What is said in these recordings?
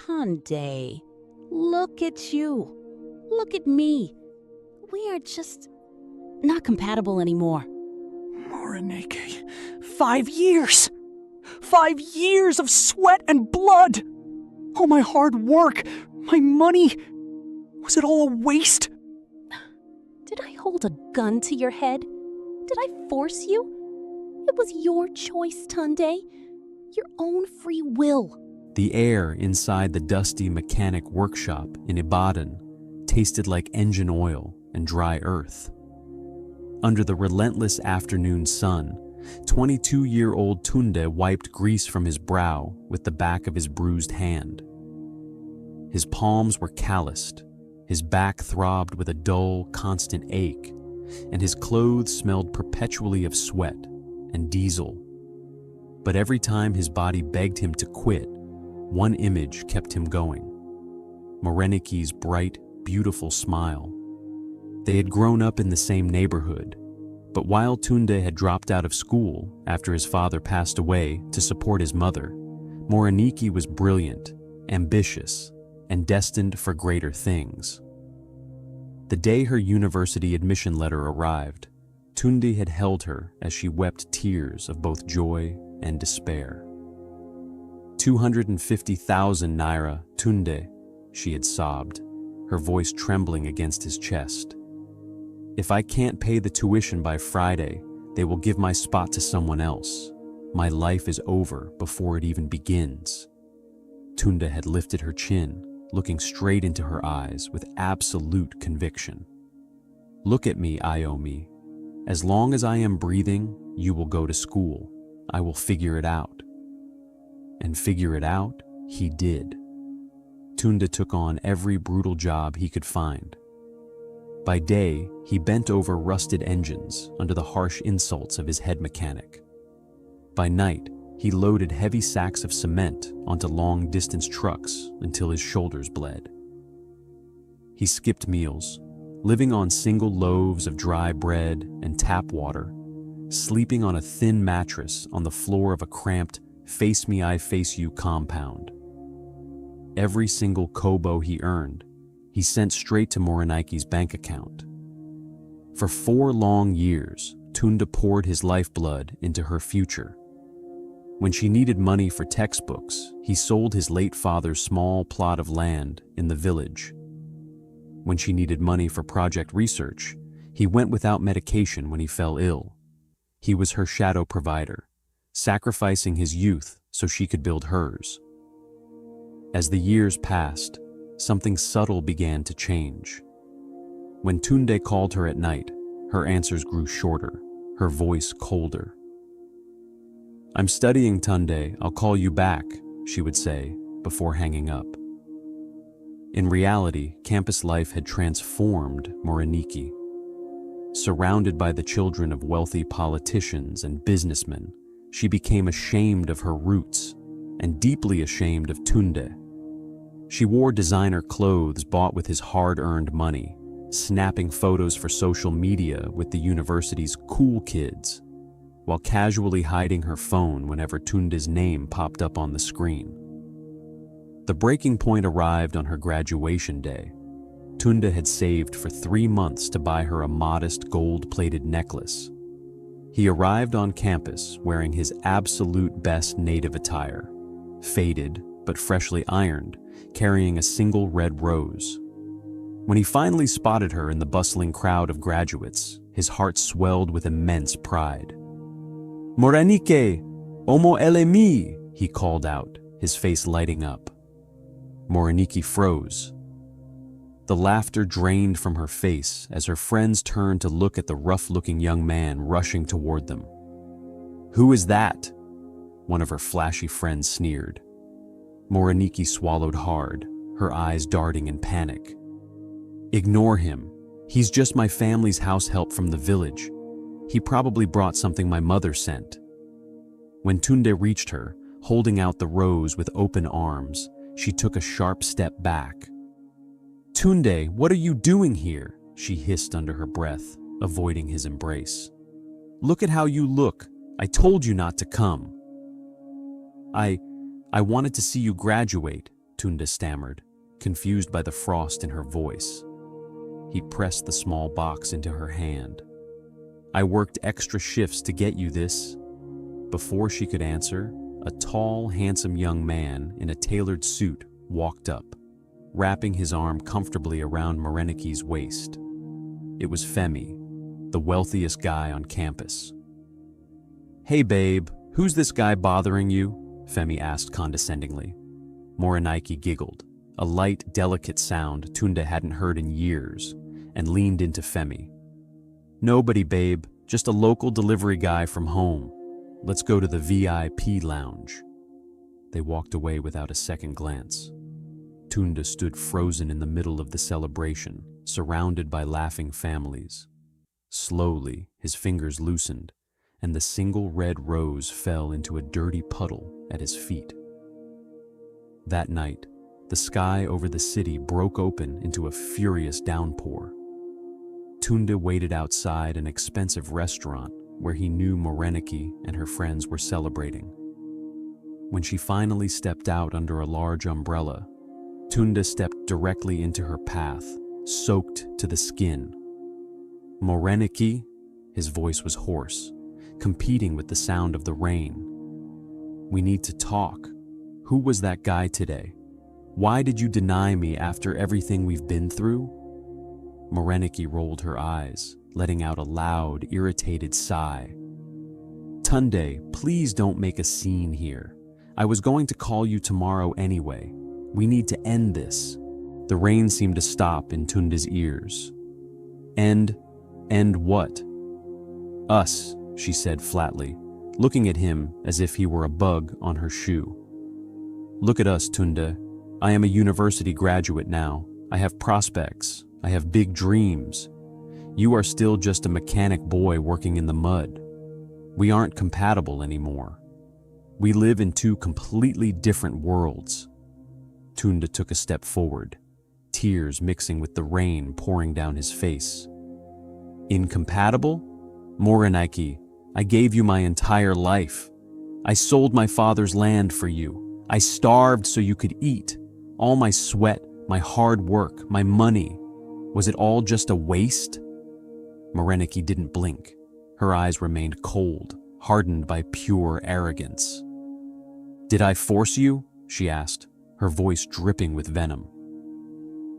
Tunde, look at you. Look at me. We are just not compatible anymore. Morenike, 5 years! 5 years of sweat and blood! All my hard work, my money, was it all a waste? Did I hold a gun to your head? Did I force you? It was your choice, Tunde. Your own free will. The air inside the dusty mechanic workshop in Ibadan tasted like engine oil and dry earth. Under the relentless afternoon sun, 22-year-old Tunde wiped grease from his brow with the back of his bruised hand. His palms were calloused, his back throbbed with a dull, constant ache, and his clothes smelled perpetually of sweat and diesel. But every time his body begged him to quit, one image kept him going. Morenike's bright, beautiful smile. They had grown up in the same neighborhood, but while Tunde had dropped out of school after his father passed away to support his mother, Morenike was brilliant, ambitious, and destined for greater things. The day her university admission letter arrived, Tunde had held her as she wept tears of both joy and despair. 250,000 naira, Tunde, she had sobbed, her voice trembling against his chest. If I can't pay the tuition by Friday, they will give my spot to someone else. My life is over before it even begins. Tunde had lifted her chin, looking straight into her eyes with absolute conviction. Look at me, Ayomi. As long as I am breathing, you will go to school. I will figure it out. And figure it out, he did. Tunde took on every brutal job he could find. By day, he bent over rusted engines under the harsh insults of his head mechanic. By night, he loaded heavy sacks of cement onto long-distance trucks until his shoulders bled. He skipped meals, living on single loaves of dry bread and tap water, sleeping on a thin mattress on the floor of a cramped face me I face you compound. Every single kobo he earned, he sent straight to Morenike's bank account. For 4 long years, Tunde poured his lifeblood into her future. When she needed money for textbooks, he sold his late father's small plot of land in the village. When she needed money for project research, he went without medication when he fell ill. He was her shadow provider, sacrificing his youth so she could build hers. As the years passed, something subtle began to change. When Tunde called her at night, her answers grew shorter, her voice colder. I'm studying, Tunde, I'll call you back, she would say before hanging up. In reality, campus life had transformed Morenike. Surrounded by the children of wealthy politicians and businessmen, she became ashamed of her roots and deeply ashamed of Tunde. She wore designer clothes bought with his hard-earned money, snapping photos for social media with the university's cool kids, while casually hiding her phone whenever Tunde's name popped up on the screen. The breaking point arrived on her graduation day. Tunde had saved for 3 months to buy her a modest gold-plated necklace. He arrived on campus wearing his absolute best native attire, faded but freshly ironed, carrying a single red rose. When he finally spotted her in the bustling crowd of graduates, his heart swelled with immense pride. Morenike, omo elemi, he called out, his face lighting up. Morenike froze. The laughter drained from her face as her friends turned to look at the rough-looking young man rushing toward them. Who is that? One of her flashy friends sneered. Morenike swallowed hard, her eyes darting in panic. Ignore him. He's just my family's house help from the village. He probably brought something my mother sent. When Tunde reached her, holding out the rose with open arms, she took a sharp step back. Tunde, what are you doing here? She hissed under her breath, avoiding his embrace. Look at how you look. I told you not to come. I wanted to see you graduate, Tunde stammered, confused by the frost in her voice. He pressed the small box into her hand. I worked extra shifts to get you this. Before she could answer, a tall, handsome young man in a tailored suit walked up, wrapping his arm comfortably around Morenike's waist. It was Femi, the wealthiest guy on campus. Hey babe, who's this guy bothering you? Femi asked condescendingly. Morenike giggled, a light, delicate sound Tunde hadn't heard in years, and leaned into Femi. Nobody, babe, just a local delivery guy from home. Let's go to the VIP lounge. They walked away without a second glance. Tunde stood frozen in the middle of the celebration, surrounded by laughing families. Slowly, his fingers loosened, and the single red rose fell into a dirty puddle at his feet. That night, the sky over the city broke open into a furious downpour. Tunde waited outside an expensive restaurant where he knew Morenike and her friends were celebrating. When she finally stepped out under a large umbrella, Tunde stepped directly into her path, soaked to the skin. Morenike, his voice was hoarse, competing with the sound of the rain. We need to talk. Who was that guy today? Why did you deny me after everything we've been through? Morenike rolled her eyes, letting out a loud, irritated sigh. Tunde, please don't make a scene here. I was going to call you tomorrow anyway. We need to end this. The rain seemed to stop in Tunde's ears. End what? Us, she said flatly, looking at him as if he were a bug on her shoe. Look at us, Tunde. I am a university graduate now. I have prospects. I have big dreams. You are still just a mechanic boy working in the mud. We aren't compatible anymore. We live in two completely different worlds. Tunde took a step forward, tears mixing with the rain pouring down his face. Incompatible? Morenike, I gave you my entire life. I sold my father's land for you. I starved so you could eat. All my sweat, my hard work, my money. Was it all just a waste? Morenike didn't blink. Her eyes remained cold, hardened by pure arrogance. Did I force you? She asked, her voice dripping with venom.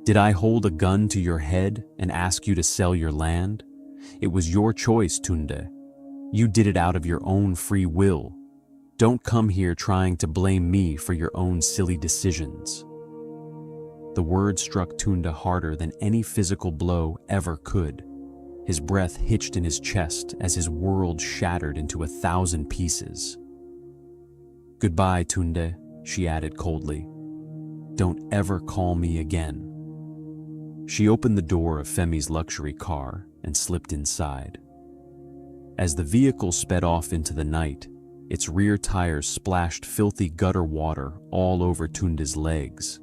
Did I hold a gun to your head and ask you to sell your land? It was your choice, Tunde. You did it out of your own free will. Don't come here trying to blame me for your own silly decisions. The word struck Tunde harder than any physical blow ever could. His breath hitched in his chest as his world shattered into 1,000 pieces. Goodbye, Tunde, she added coldly. Don't ever call me again. She opened the door of Femi's luxury car and slipped inside. As the vehicle sped off into the night, its rear tires splashed filthy gutter water all over Tunde's legs.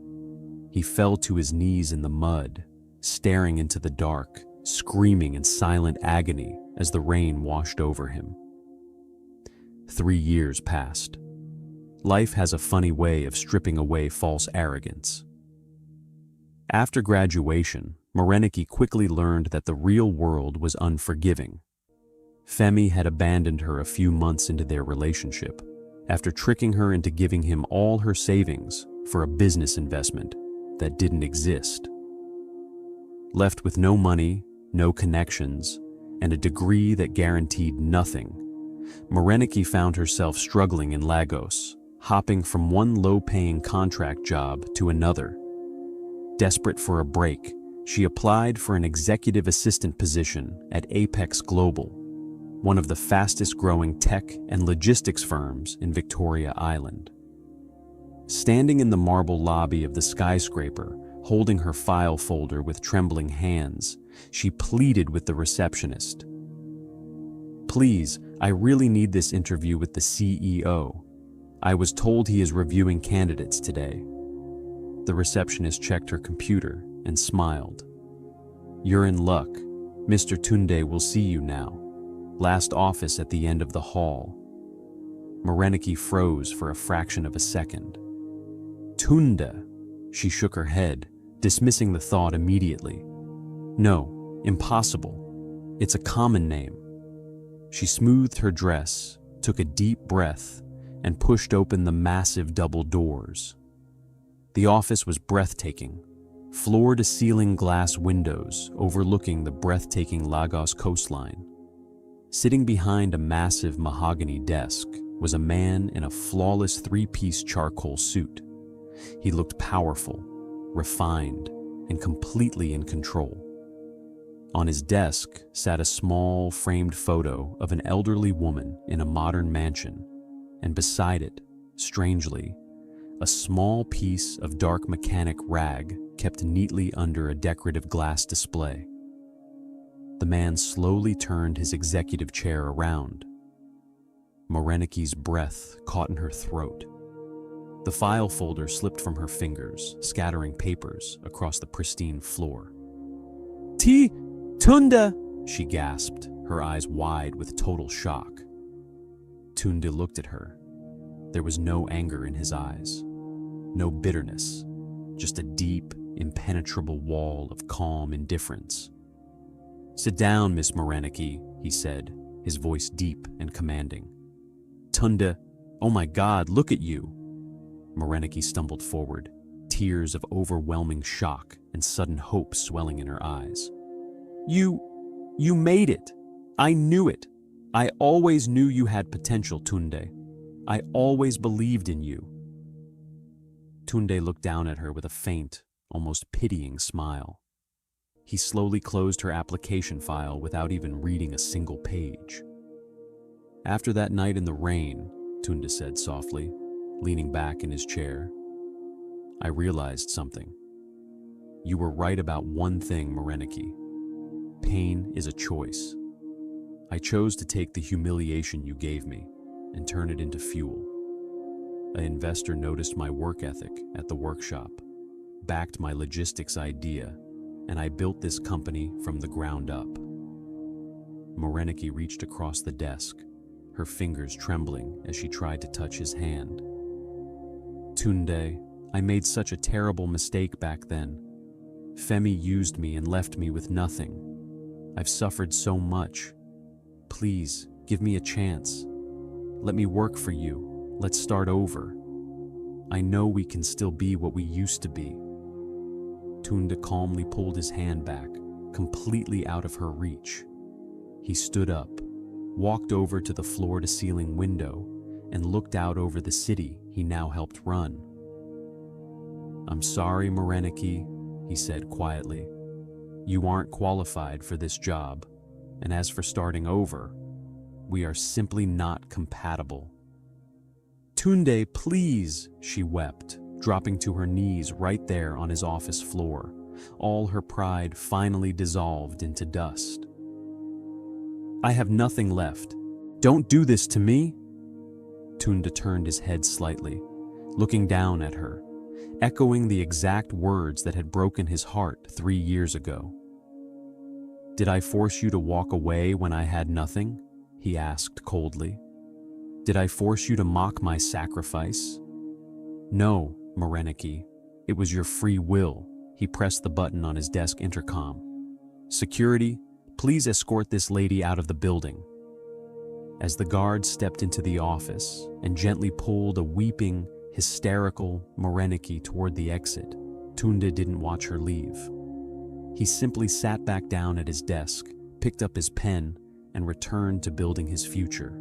He fell to his knees in the mud, staring into the dark, screaming in silent agony as the rain washed over him. 3 years passed. Life has a funny way of stripping away false arrogance. After graduation, Morenike quickly learned that the real world was unforgiving. Femi had abandoned her a few months into their relationship, after tricking her into giving him all her savings for a business investment that didn't exist. Left with no money, no connections, and a degree that guaranteed nothing, Morenike found herself struggling in Lagos, hopping from one low-paying contract job to another. Desperate for a break, she applied for an executive assistant position at Apex Global, one of the fastest-growing tech and logistics firms in Victoria Island. Standing in the marble lobby of the skyscraper, holding her file folder with trembling hands, she pleaded with the receptionist. Please, I really need this interview with the CEO. I was told he is reviewing candidates today. The receptionist checked her computer and smiled. You're in luck. Mr. Tunde will see you now. Last office at the end of the hall. Morenike froze for a fraction of a second. Tunde, She shook her head, dismissing the thought immediately. No, impossible. It's a common name. She smoothed her dress, took a deep breath, and pushed open the massive double doors. The office was breathtaking, floor-to-ceiling glass windows overlooking the breathtaking Lagos coastline. Sitting behind a massive mahogany desk was a man in a flawless three-piece charcoal suit. He looked powerful, refined, and completely in control. On his desk sat a small, framed photo of an elderly woman in a modern mansion, and beside it, strangely, a small piece of dark mechanic rag kept neatly under a decorative glass display. The man slowly turned his executive chair around. Morenike's breath caught in her throat. The file folder slipped from her fingers, scattering papers across the pristine floor. Tunde, she gasped, her eyes wide with total shock. Tunde looked at her. There was no anger in his eyes, no bitterness, just a deep, impenetrable wall of calm indifference. Sit down, Miss Morenike, he said, his voice deep and commanding. Tunde, oh my God, look at you. Morenike stumbled forward, tears of overwhelming shock and sudden hope swelling in her eyes. You made it. I knew it. I always knew you had potential, Tunde. I always believed in you. Tunde looked down at her with a faint, almost pitying smile. He slowly closed her application file without even reading a single page. After that night in the rain, Tunde said softly, leaning back in his chair, I realized something. You were right about one thing, Morenike. Pain is a choice. I chose to take the humiliation you gave me and turn it into fuel. An investor noticed my work ethic at the workshop, backed my logistics idea, and I built this company from the ground up. Morenike reached across the desk, her fingers trembling as she tried to touch his hand. Tunde, I made such a terrible mistake back then. Femi used me and left me with nothing. I've suffered so much. Please, give me a chance. Let me work for you. Let's start over. I know we can still be what we used to be. Tunde calmly pulled his hand back, completely out of her reach. He stood up, walked over to the floor-to-ceiling window, and looked out over the city he now helped run. I'm sorry, Morenike, he said quietly. You aren't qualified for this job, and as for starting over, we are simply not compatible. Tunde, please, she wept, dropping to her knees right there on his office floor, all her pride finally dissolved into dust. I have nothing left. Don't do this to me. Tunde turned his head slightly, looking down at her, echoing the exact words that had broken his heart 3 years ago. Did I force you to walk away when I had nothing? He asked coldly. Did I force you to mock my sacrifice? No, Morenike. It was your free will. He pressed the button on his desk intercom. Security, please escort this lady out of the building. As the guard stepped into the office and gently pulled a weeping, hysterical Morenike toward the exit, Tunde didn't watch her leave. He simply sat back down at his desk, picked up his pen, and returned to building his future.